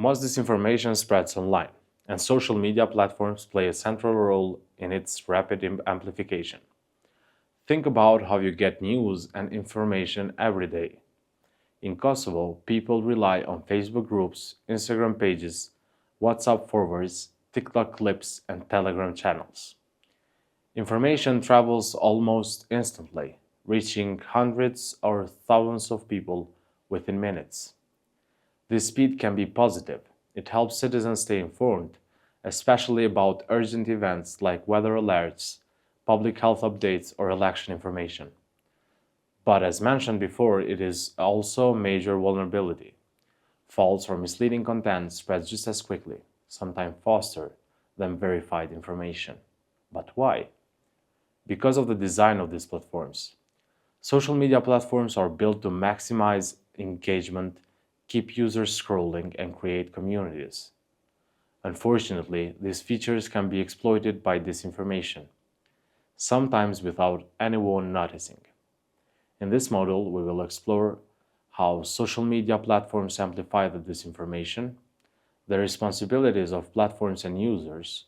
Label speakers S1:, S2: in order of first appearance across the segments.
S1: Most disinformation spreads online, and social media platforms play a central role in its rapid amplification. Think about how you get news and information every day. In Kosovo, people rely on Facebook groups, Instagram pages, WhatsApp forwards, TikTok clips, and Telegram channels. Information travels almost instantly, reaching hundreds or thousands of people within minutes. This speed can be positive. It helps citizens stay informed, especially about urgent events like weather alerts, public health updates, or election information. But as mentioned before, it is also a major vulnerability. False or misleading content spreads just as quickly, sometimes faster, than verified information. But why? Because of the design of these platforms. Social media platforms are built to maximize engagement, keep users scrolling, and create communities. Unfortunately, these features can be exploited by disinformation, sometimes without anyone noticing. In this model, we will explore how social media platforms amplify the disinformation, the responsibilities of platforms and users,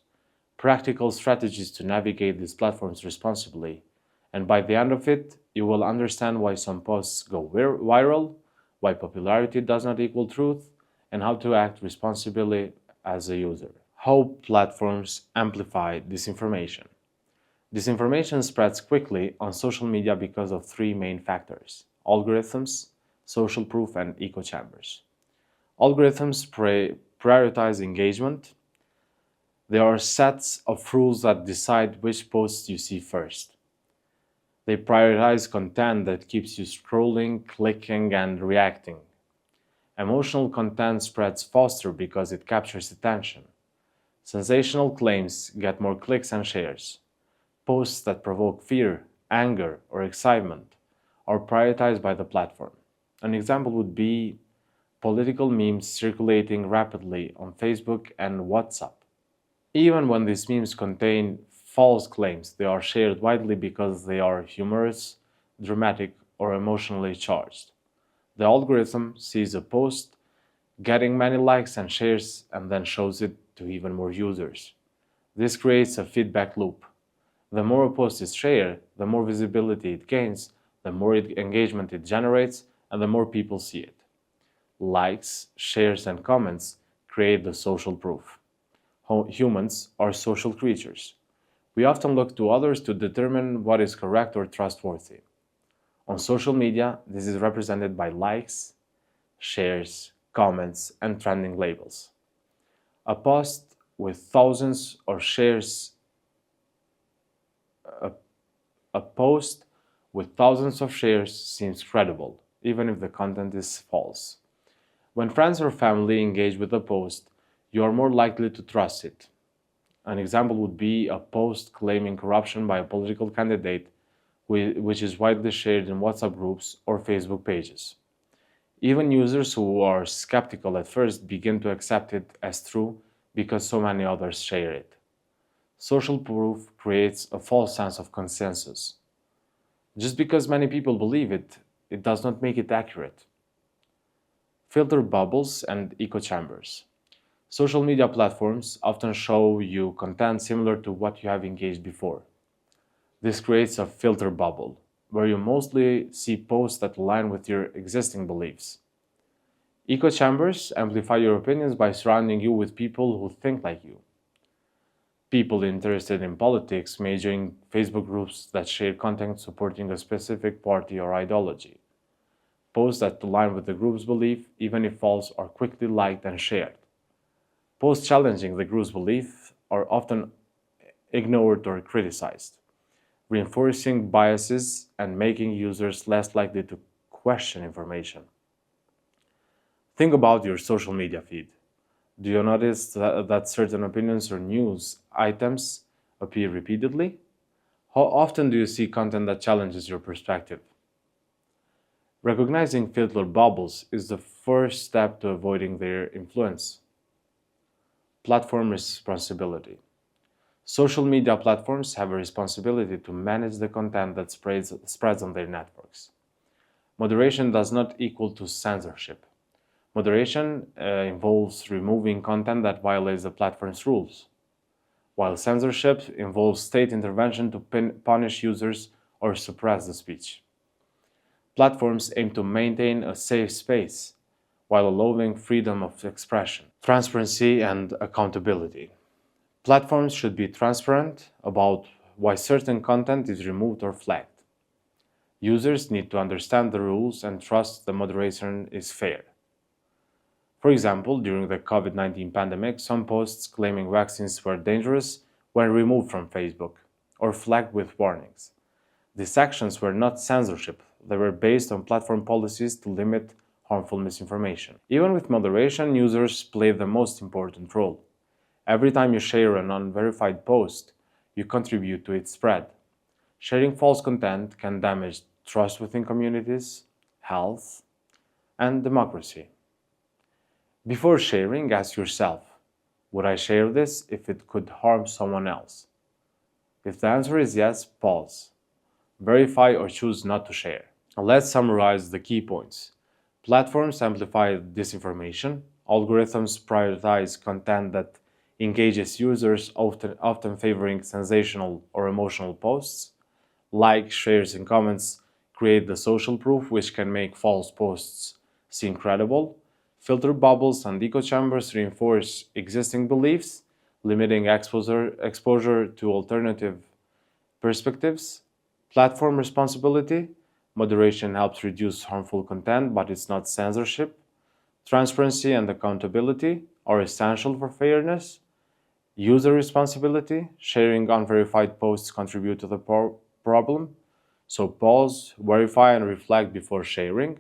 S1: practical strategies to navigate these platforms responsibly, and by the end of it, you will understand why some posts go viral, why popularity does not equal truth, and how to act responsibly as a user. How platforms amplify disinformation. Disinformation spreads quickly on social media because of three main factors: algorithms, social proof, and echo chambers. Algorithms prioritize engagement. There are sets of rules that decide which posts you see first. They prioritize content that keeps you scrolling, clicking, and reacting. Emotional content spreads faster because it captures attention. Sensational claims get more clicks and shares. Posts that provoke fear, anger, or excitement are prioritized by the platform. An example would be political memes circulating rapidly on Facebook and WhatsApp. Even when these memes contain false claims, they are shared widely because they are humorous, dramatic, or emotionally charged. The algorithm sees a post getting many likes and shares and then shows it to even more users. This creates a feedback loop. The more a post is shared, the more visibility it gains, the more engagement it generates, and the more people see it. Likes, shares, and comments create the social proof. Humans are social creatures. We often look to others to determine what is correct or trustworthy. On social media, this is represented by likes, shares, comments, and trending labels. A post with thousands of shares a, a post with thousands of shares seems credible, even if the content is false. When friends or family engage with a post, you are more likely to trust it. An example would be a post claiming corruption by a political candidate, which is widely shared in WhatsApp groups or Facebook pages. Even users who are skeptical at first begin to accept it as true because so many others share it. Social proof creates a false sense of consensus. Just because many people believe it, it does not make it accurate. Filter bubbles and echo chambers. Social media platforms often show you content similar to what you have engaged before. This creates a filter bubble, where you mostly see posts that align with your existing beliefs. Echo chambers amplify your opinions by surrounding you with people who think like you. People interested in politics may join Facebook groups that share content supporting a specific party or ideology. Posts that align with the group's belief, even if false, are quickly liked and shared. Posts challenging the group's belief are often ignored or criticized, reinforcing biases and making users less likely to question information. Think about your social media feed. Do you notice that certain opinions or news items appear repeatedly? How often do you see content that challenges your perspective? Recognizing filter bubbles is the first step to avoiding their influence. Platform responsibility. Social media platforms have a responsibility to manage the content that spreads on their networks. Moderation does not equal to censorship. Moderation involves removing content that violates the platform's rules, while censorship involves state intervention to punish users or suppress the speech. Platforms aim to maintain a safe space while allowing freedom of expression, transparency, and accountability. Platforms should be transparent about why certain content is removed or flagged. Users need to understand the rules and trust the moderation is fair. For example, during the COVID-19 pandemic, some posts claiming vaccines were dangerous were removed from Facebook or flagged with warnings. These actions were not censorship, they were based on platform policies to limit harmful misinformation. Even with moderation, users play the most important role. Every time you share an unverified post, you contribute to its spread. Sharing false content can damage trust within communities, health, and democracy. Before sharing, ask yourself, would I share this if it could harm someone else? If the answer is yes, pause. Verify or choose not to share. Let's summarize the key points. Platforms amplify disinformation. Algorithms prioritize content that engages users, often favoring sensational or emotional posts. Likes, shares, and comments create the social proof, which can make false posts seem credible. Filter bubbles and echo chambers reinforce existing beliefs, limiting exposure to alternative perspectives. Platform responsibility. Moderation helps reduce harmful content, but it's not censorship. Transparency and accountability are essential for fairness. User responsibility. Sharing unverified posts contribute to the problem. So pause, verify, and reflect before sharing.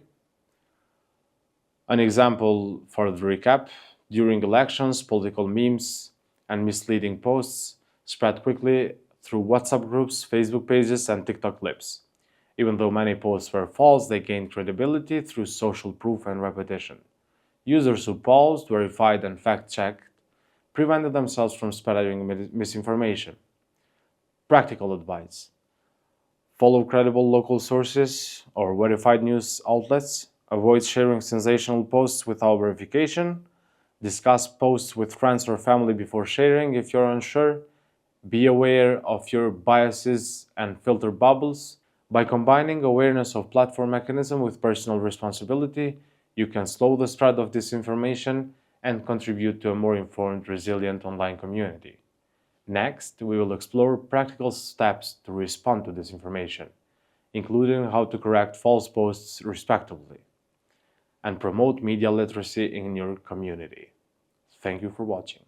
S1: An example for the recap: during elections, political memes and misleading posts spread quickly through WhatsApp groups, Facebook pages, and TikTok clips. Even though many posts were false, they gained credibility through social proof and repetition. Users who paused, verified, and fact-checked prevented themselves from spreading misinformation. Practical advice: follow credible local sources or verified news outlets. Avoid sharing sensational posts without verification. Discuss posts with friends or family before sharing if you're unsure. Be aware of your biases and filter bubbles. By combining awareness of platform mechanism with personal responsibility, you can slow the spread of disinformation and contribute to a more informed, resilient online community. Next, we will explore practical steps to respond to disinformation, including how to correct false posts respectively and promote media literacy in your community. Thank you for watching.